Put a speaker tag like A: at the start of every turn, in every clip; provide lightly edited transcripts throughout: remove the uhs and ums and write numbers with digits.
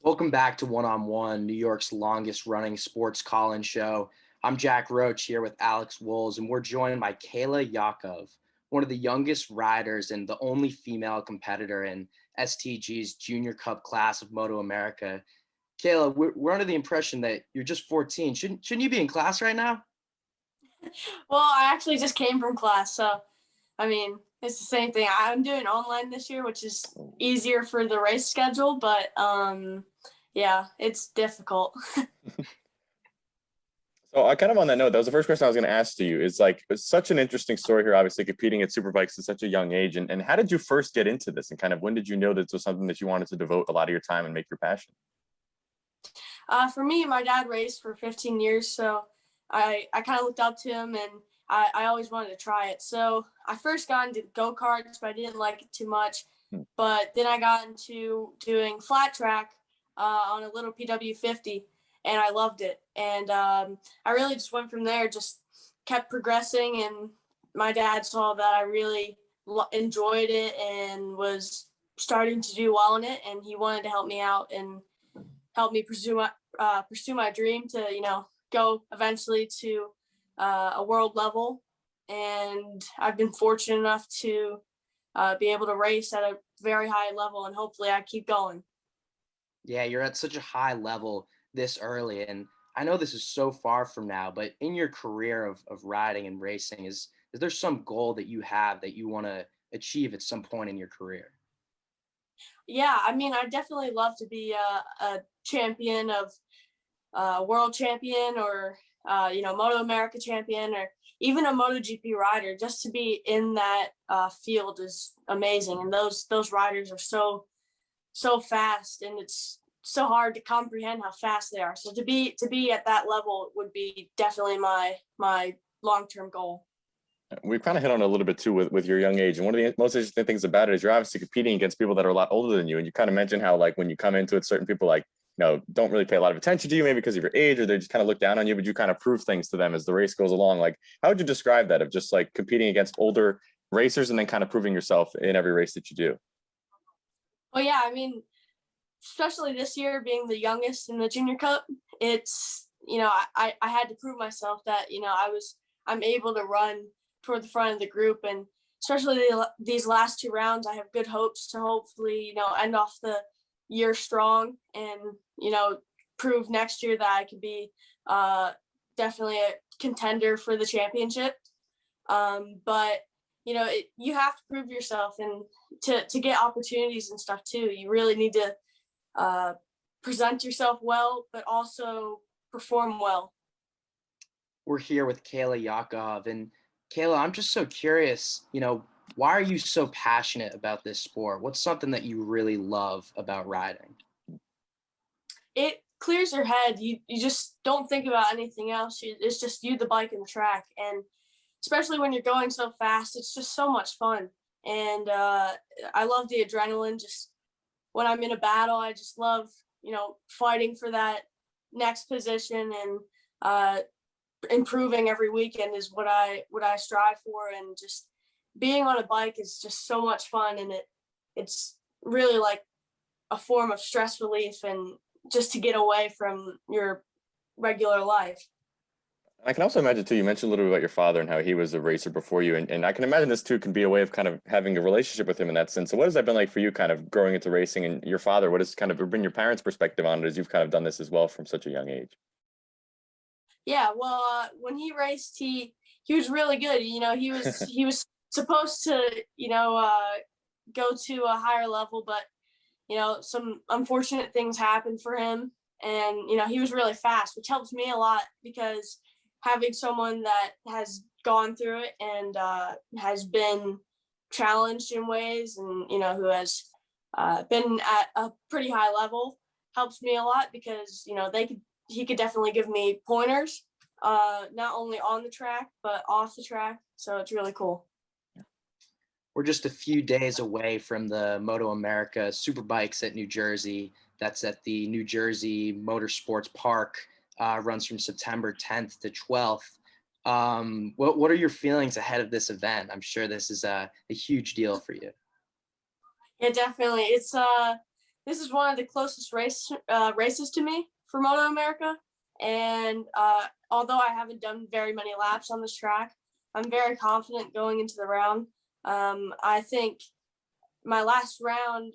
A: Welcome back to One on One, New York's longest running sports call-in show. I'm Jack Roche here with Alex Wolz, and we're joined by Kayla Yaakov, one of the youngest riders and the only female competitor in STG's Junior Cup class of MotoAmerica. Kayla, we're under the impression that you're just 14. Shouldn't you be in class right now?
B: Well, I actually just came from class, so I mean, it's the same thing. I'm doing online this year, which is easier for the race schedule, but yeah, it's difficult.
C: So I kind of on that note, that was the first question I was going to ask to you. It's such an interesting story here, obviously competing at Superbikes at such a young age. And how did you first get into this? And kind of when did you know that this was something that you wanted to devote a lot of your time and make your passion?
B: For me, my dad raced for 15 years, so I kind of looked up to him, and I always wanted to try it. So I first got into go-karts, but I didn't like it too much. But then I got into doing flat track on a little PW50, and I loved it. And I really just went from there, just kept progressing, and my dad saw that I really enjoyed it and was starting to do well in it, and he wanted to help me out and help me pursue my dream to, go eventually to a world level. And I've been fortunate enough to be able to race at a very high level, and hopefully I keep going.
A: Yeah, you're at such a high level this early, and I know this is so far from now, but in your career of riding and racing, is there some goal that you have that you want to achieve at some point in your career?
B: Yeah, I mean, I definitely love to be a champion of world champion, or MotoAmerica champion, or even a MotoGP rider. Just to be in that field is amazing, and those riders are so fast, and it's so hard to comprehend how fast they are. So to be at that level would be definitely my long-term goal.
C: We've kind of hit on it a little bit too with your young age. And one of the most interesting things about it is you're obviously competing against people that are a lot older than you. And you kind of mentioned how, like, when you come into it, certain people don't really pay a lot of attention to you, maybe because of your age, or they just kind of look down on you, but you kind of prove things to them as the race goes along. Like, how would you describe that, of just like competing against older racers and then kind of proving yourself in every race that you do?
B: Well, yeah, I mean, especially this year being the youngest in the Junior Cup, it's, I had to prove myself that, I'm able to run toward the front of the group. And especially these last two rounds, I have good hopes to hopefully, end off the year strong, and, prove next year that I could be definitely a contender for the championship. But, you have to prove yourself, and to get opportunities and stuff too, you really need to present yourself well, but also perform well.
A: We're here with Kayla Yaakov, and Kayla, I'm just so curious, why are you so passionate about this sport? What's something that you really love about riding?
B: It clears your head. You just don't think about anything else. It's just you, the bike, and the track. And especially when you're going so fast, it's just so much fun. And I love the adrenaline. Just when I'm in a battle, I just love, fighting for that next position, and improving every weekend is what I strive for. And just being on a bike is just so much fun, and it's really like a form of stress relief, and just to get away from your regular life.
C: I can also imagine too, you mentioned a little bit about your father and how he was a racer before you. And I can imagine this too can be a way of kind of having a relationship with him in that sense. So what has that been like for you, kind of growing into racing, and your father? What has kind of been your parents' perspective on it, as you've kind of done this as well from such a young age?
B: Yeah, well, when he raced, he was really good. He was supposed to, go to a higher level, but some unfortunate things happened for him, and he was really fast, which helps me a lot, because having someone that has gone through it and has been challenged in ways, and who has been at a pretty high level, helps me a lot, because he could definitely give me pointers, not only on the track but off the track. So it's really cool.
A: We're just a few days away from the MotoAmerica Superbikes at New Jersey. That's at the New Jersey Motorsports Park. Runs from September 10th to 12th. What are your feelings ahead of this event? I'm sure this is a huge deal for you.
B: Yeah, definitely. It's this is one of the closest races to me for MotoAmerica. And although I haven't done very many laps on this track, I'm very confident going into the round. I think my last round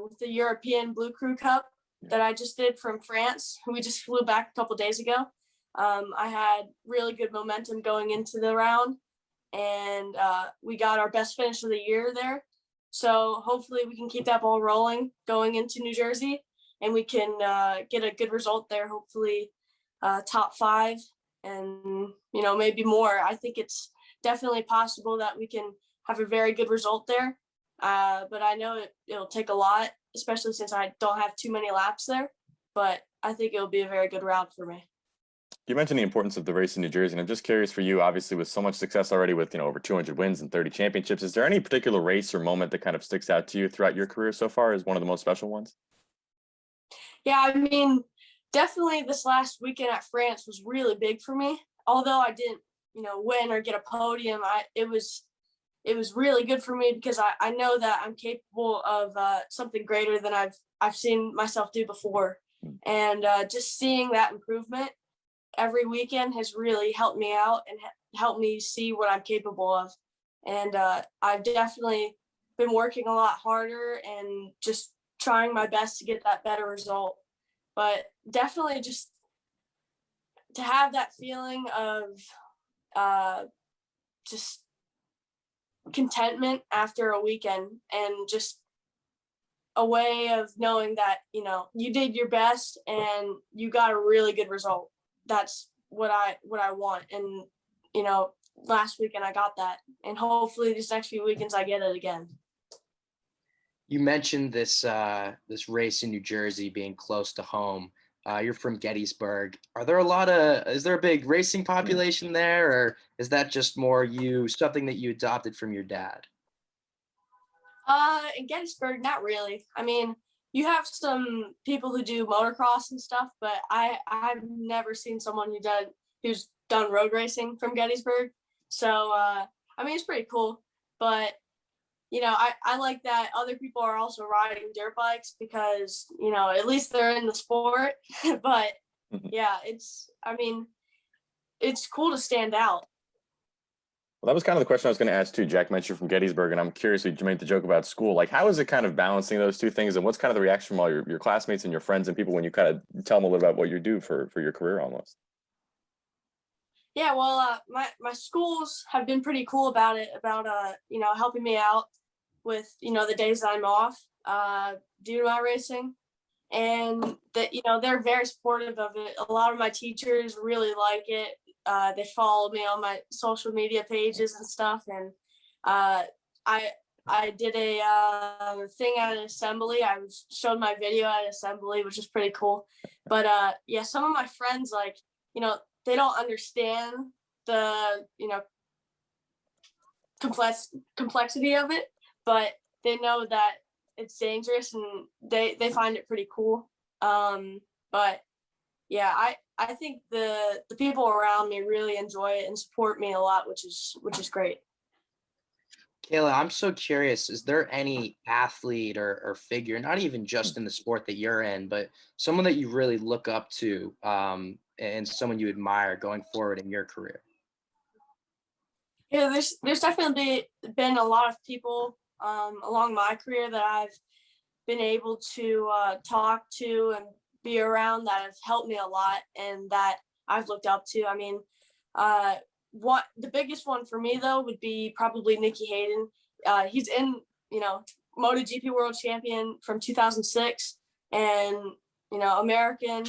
B: with the European Blue Crew Cup that I just did from France, we just flew back a couple days ago. I had really good momentum going into the round, and we got our best finish of the year there. So hopefully we can keep that ball rolling going into New Jersey, and we can get a good result there, hopefully top 5 and, maybe more. I think it's definitely possible that we can have a very good result there. But I know it'll take a lot, especially since I don't have too many laps there. But I think it'll be a very good round for me.
C: You mentioned the importance of the race in New Jersey, and I'm just curious for you, obviously with so much success already with, over 200 wins and 30 championships, is there any particular race or moment that kind of sticks out to you throughout your career so far as one of the most special ones?
B: Yeah, I mean, definitely this last weekend at France was really big for me. Although I didn't, win or get a podium, it was really good for me because I know that I'm capable of something greater than I've seen myself do before. And just seeing that improvement every weekend has really helped me out and helped me see what I'm capable of. And I've definitely been working a lot harder and just trying my best to get that better result. But definitely just to have that feeling of just contentment after a weekend and just a way of knowing that, you did your best and you got a really good result. That's what I want. And, last weekend I got that, and hopefully these next few weekends I get it again.
A: You mentioned this race in New Jersey being close to home. You're from Gettysburg. Is there a big racing population there, or is that just more something that you adopted from your dad?
B: In Gettysburg, not really. I mean, you have some people who do motocross and stuff, but I've never seen someone who's done road racing from Gettysburg. So, I mean, it's pretty cool, but I like that other people are also riding dirt bikes because, at least they're in the sport. But yeah, it's cool to stand out.
C: Well, that was kind of the question I was going to ask too. Jack mentioned from Gettysburg, and I'm curious, you made the joke about school. Like, how is it kind of balancing those two things, and what's kind of the reaction from all your classmates and your friends and people when you kind of tell them a little about what you do for your career almost?
B: Yeah, well, my schools have been pretty cool about it, about helping me out with the days that I'm off due to my racing, and that they're very supportive of it. A lot of my teachers really like it. They follow me on my social media pages and stuff, and I did a thing at an assembly. showed my video at assembly, which is pretty cool. But yeah, some of my friends, like, they don't understand the complexity of it, but they know that it's dangerous and they find it pretty cool. But yeah, I think the people around me really enjoy it and support me a lot, which is great.
A: Kayla, I'm so curious, is there any athlete or figure, not even just in the sport that you're in, but someone that you really look up to and someone you admire going forward in your career?
B: Yeah, there's definitely been a lot of people along my career that I've been able to talk to and be around that have helped me a lot and that I've looked up to. I mean, the biggest one for me though would be probably Nicky Hayden. He's in, MotoGP World Champion from 2006, and American.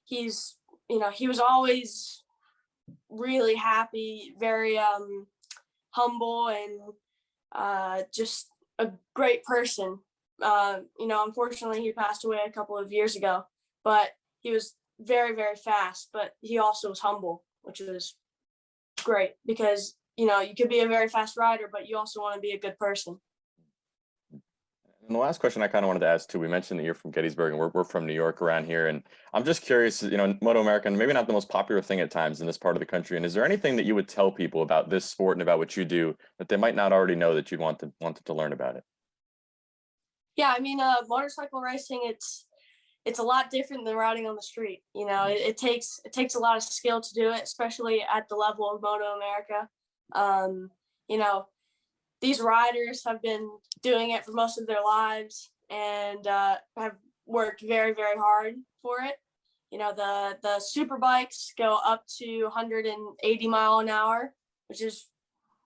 B: He's he was always really happy, very humble, and just a great person. Unfortunately, he passed away a couple of years ago, but he was very, very fast, but he also was humble, which was great because, you could be a very fast rider, but you also want to be a good person.
C: And the last question I kind of wanted to ask too, we mentioned that you're from Gettysburg and we're from New York around here. And I'm just curious, MotoAmerica, maybe not the most popular thing at times in this part of the country. And is there anything that you would tell people about this sport and about what you do that they might not already know that you'd wanted to learn about it?
B: Yeah, I mean, motorcycle racing, it's a lot different than riding on the street. You know, it takes a lot of skill to do it, especially at the level of MotoAmerica. You know, these riders have been doing it for most of their lives and have worked very, very hard for it. You know, the Superbikes go up to 180 mile an hour, which is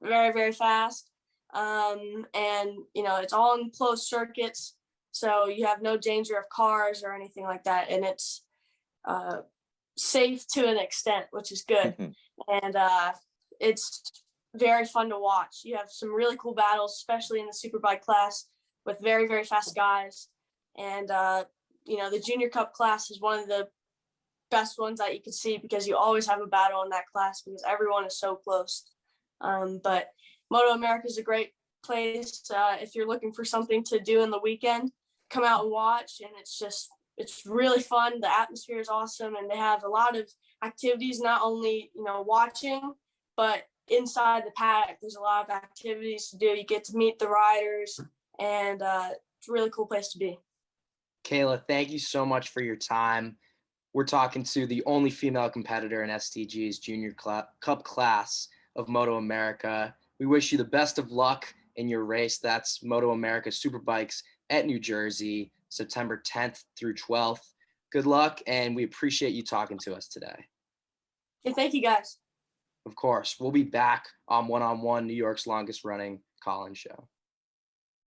B: very, very fast. And, you know, it's all in closed circuits. So you have no danger of cars or anything like that. And it's safe to an extent, which is good. And it's very fun to watch. You have some really cool battles, especially in the Superbike class with very, very fast guys. And, you know, the Junior Cup class is one of the best ones that you can see because you always have a battle in that class because everyone is so close. But MotoAmerica is a great place if you're looking for something to do in the weekend. Come out and watch, and it's really fun. The atmosphere is awesome, and they have a lot of activities, not only, you know, watching, but inside the paddock. There's a lot of activities to do. You get to meet the riders, and it's a really cool place to be.
A: Kayla, thank you so much for your time. We're talking to the only female competitor in STG's Junior Cup class of MotoAmerica. We wish you the best of luck in your race. That's MotoAmerica Superbikes at New Jersey, September 10th through 12th. Good luck, and we appreciate you talking to us today.
B: Okay, thank you, guys.
A: Of course, we'll be back on One New York's longest running call-in show.